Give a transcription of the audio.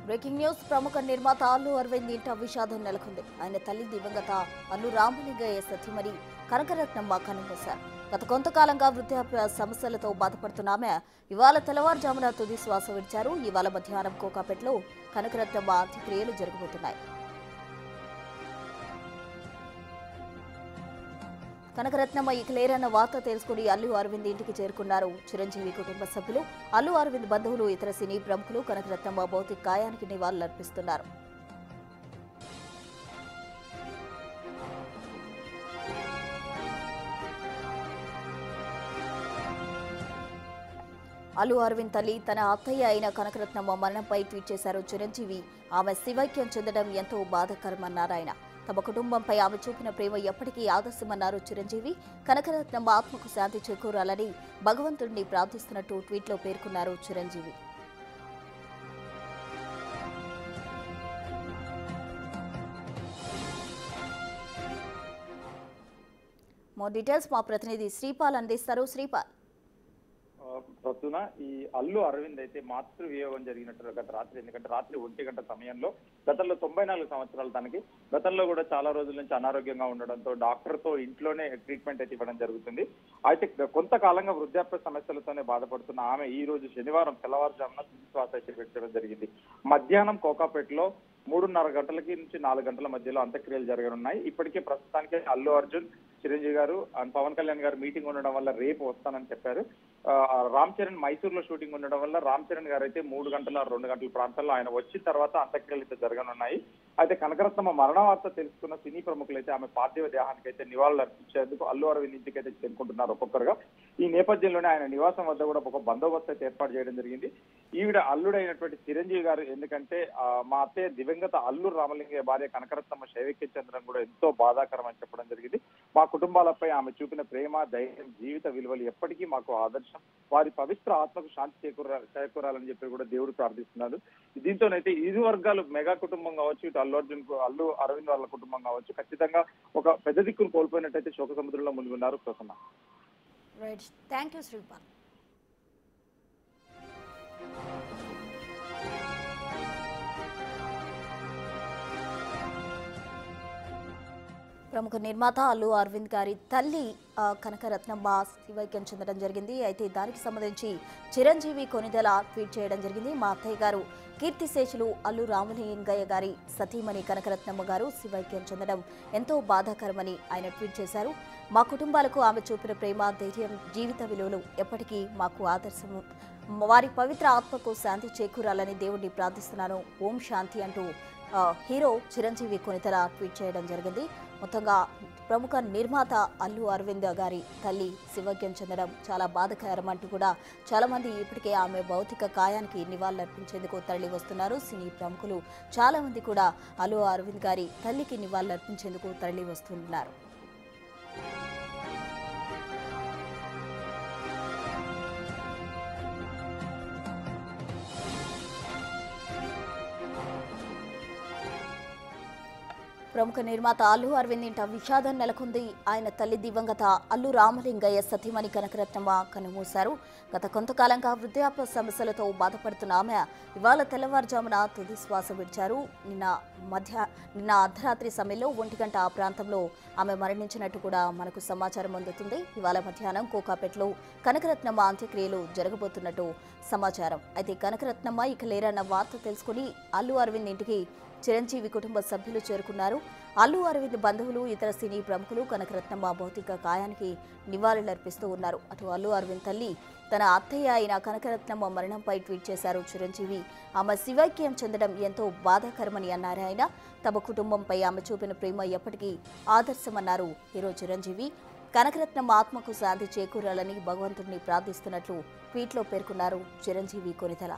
Breaking news ప్రముఖ నిర్మాత అల్లు అరవింద్ ఇంట విషాదం నెలకొంది. ఆయన తల్లి దివంగత అల్లు రామలింగయ్య సతీమణి కనకరత్నమ్మ కన్నుమూశారు. గత కొంతకాలంగా వృద్ధాప్య సమస్యలతో బాధపడుతున్న ఆమె ఇవాళ తెల్లవారుజామున తుది శ్వాస విడిచారు. ఇవాళ మధ్యాహ్నం కోకాపేటలో కనకరత్నమ్మ అంత్యక్రియలు జరగబోతున్నాయి. కనకరత్నమ్మ ఇక లేరన్న వార్త తెలుసుకుని అల్లు అరవింద్ ఇంటికి చేరుకున్నారు చిరంజీవి కుటుంబ సభ్యులు. అల్లు అరవింద్ బంధువులు, ఇతర సినీ ప్రముఖులు కనకరత్నమ్మ భౌతిక కాయానికి నివాళులర్పిస్తున్నారు. అల్లు అరవింద్ తల్లి తన అత్తయ్య అయిన కనకరత్నమ్మ మరణంపై ట్వీట్ చేశారు చిరంజీవి. ఆమె శివైక్యం చెందడం ఎంతో బాధాకరమన్నారు ఆయన. తమ కుటుంబంపై ఆమె చూపిన ప్రేమ ఎప్పటికీ ఆదర్శమన్నారు చిరంజీవి. కనకరత్నమ్మ ఆత్మకు శాంతి చేకూరాలని భగవంతుడిని ప్రార్థిస్తున్నట్టు ట్వీట్లో పేర్కొన్నారు చిరంజీవి. మోర్ డీటెయిల్స్ మా ప్రతినిధి శ్రీపాల్ అందిస్తారు. శ్రీపాల్, ప్రస్తున ఈ అల్లు అరవింద్ అయితే మాతృ వియోగం జరిగినట్టు గత రాత్రి, ఎందుకంటే రాత్రి 1 గంట సమయంలో గతంలో 94 సంవత్సరాలు తనకి గతంలో కూడా చాలా రోజుల నుంచి అనారోగ్యంగా ఉండడంతో డాక్టర్ తో ఇంట్లోనే ట్రీట్మెంట్ అయితే ఇవ్వడం జరుగుతుంది. అయితే కొంతకాలంగా వృద్ధాప్య సమస్యలతోనే బాధపడుతున్న ఆమె ఈ రోజు శనివారం తెల్లవారుజామున శ్వాస అయితే పెట్టడం జరిగింది. మధ్యాహ్నం కోకాపేటలో 3:30 గంటలకి నుంచి 4 గంటల మధ్యలో అంత్యక్రియలు జరగనున్నాయి. ఇప్పటికే ప్రస్తుతానికి అల్లు అర్జున్, చిరంజీవి గారు అండ్ పవన్ కళ్యాణ్ గారు మీటింగ్ ఉండడం వల్ల రేపు వస్తానని చెప్పారు. రామ్ చరణ్ మైసూర్లో షూటింగ్ ఉండడం వల్ల రామ్ చరణ్ గారు అయితే 3 గంటల 2 గంటల ప్రాంతాల్లో ఆయన వచ్చిన తర్వాత అంత్యక్రియలు అయితే జరగనున్నాయి. అయితే కనకరత్నమ్మ మరణ వార్త తెలుసుకున్న సినీ ప్రముఖులైతే ఆమె పార్థివ దేహానికి అయితే నివాళులు అర్పించేందుకు అల్లు అరవింద్ ఇంటికి అయితే చేరుకుంటున్నారు ఒక్కొక్కరుగా. ఈ నేపథ్యంలోనే ఆయన నివాసం వద్ద కూడా ఒక బందోబస్తు అయితే ఏర్పాటు చేయడం జరిగింది. ఈవిడ అల్లుడైనటువంటి చిరంజీవి గారు, ఎందుకంటే మా అత్తయ్య దివంగత అల్లు రామలింగయ్య భార్య కనకరత్నమ్మ శైవిక్యం చెందడం కూడా ఎంతో బాధాకరం అని చెప్పడం జరిగింది. మా కుటుంబాలపై ఆమె చూపిన ప్రేమ, ధైర్యం, జీవిత విలువలు ఎప్పటికీ మాకు ఆదర్శం. వారి పవిత్ర ఆత్మకు శాంతి చేకూరాలని చెప్పి కూడా దేవుడు ప్రార్థిస్తున్నారు. దీంతోనైతే ఇరు వర్గాలు మెగా కుటుంబం కావచ్చు, ఇటు అల్లు అరవింద్ వాళ్ళ కుటుంబం కావచ్చు, ఖచ్చితంగా ఒక పెద్ద దిక్కును కోల్పోయినట్టయితే శోక సముద్రంలో మునిగున్నారు. ప్రసన్న. Thank you Sripal. ప్రముఖ నిర్మాత అల్లు అరవింద్ గారి తల్లి కనకరత్నమ్మ శివైక్యం చెందడం జరిగింది. అయితే దానికి సంబంధించి చిరంజీవి కొనిదెల ట్వీట్ చేయడం జరిగింది. మా అత్తయ్య గారు కీర్తిశేషులు అల్లు రామలింగయ్య గారి సతీమణి కనకరత్నమ్మ గారు శివైక్యం చెందడం ఎంతో బాధాకరమని ఆయన ట్వీట్ చేశారు. మా కుటుంబాలకు ఆమె చూపిన ప్రేమ, ధైర్యం, జీవిత విలువలు ఎప్పటికీ మాకు ఆదర్శము. వారి పవిత్ర ఆత్మకు శాంతి చేకూరాలని దేవుడిని ప్రార్థిస్తున్నాను. ఓం శాంతి అంటూ హీరో చిరంజీవి కొనితెల ట్వీట్ చేయడం జరిగింది. మొత్తంగా ప్రముఖ నిర్మాత అల్లు అరవింద్ గారి తల్లి శివైక్యం చెందడం చాలా బాధాకరం అంటూ కూడా చాలా మంది ఇప్పటికే ఆమె భౌతిక కాయానికి నివాళులర్పించేందుకు తరలి వస్తున్నారు. సినీ ప్రముఖులు చాలా మంది కూడా అల్లు అరవింద్ గారి తల్లికి నివాళులర్పించేందుకు తరలి వస్తున్నారు. ప్రముఖ నిర్మాత అల్లు అరవింద్ ఇంట విషాదం నెలకొంది. ఆయన తల్లి దివంగత అల్లు రామలింగయ్య సతీమణి కనకరత్నమ్మ కన్నుమూశారు. గత కొంతకాలంగా వృద్ధాప్య సమస్యలతో బాధపడుతున్న ఆమె ఇవాళ తెల్లవారుజామున తుది శ్వాస విడిచారు. నిన్న అర్ధరాత్రి సమయంలో 1 గంట ఆ ప్రాంతంలో ఆమె మరణించినట్టు కూడా మనకు సమాచారం అందుతుంది. ఇవాళ మధ్యాహ్నం కోకాపేటలో కనకరత్నమ్మ అంత్యక్రియలు జరగబోతున్నట్టు సమాచారం. అయితే కనకరత్నమ్మ ఇక లేరన్న వార్త తెలుసుకుని అల్లు అరవింద్ ఇంటికి చిరంజీవి కుటుంబ సభ్యులు చేరుకున్నారు. అల్లు అరవింద్ బంధువులు, ఇతర సినీ ప్రముఖులు కనకరత్నమ్మ భౌతిక కాయానికి నివాళులర్పిస్తూ ఉన్నారు. అటు అల్లు అరవింద్ తల్లి తన అత్తయ్య అయిన కనకరత్నమ్మ మరణంపై ట్వీట్ చేశారు చిరంజీవి. ఆమె శివైక్యం చెందడం ఎంతో బాధాకరమని అన్నారు ఆయన. తమ కుటుంబంపై ఆమె చూపిన ప్రేమ ఎప్పటికీ ఆదర్శమన్నారు హీరో చిరంజీవి. కనకరత్నమ్మ ఆత్మకు శాంతి చేకూరాలని భగవంతుడిని ప్రార్థిస్తున్నట్లు ట్వీట్లో పేర్కొన్నారు చిరంజీవి కొనితెల.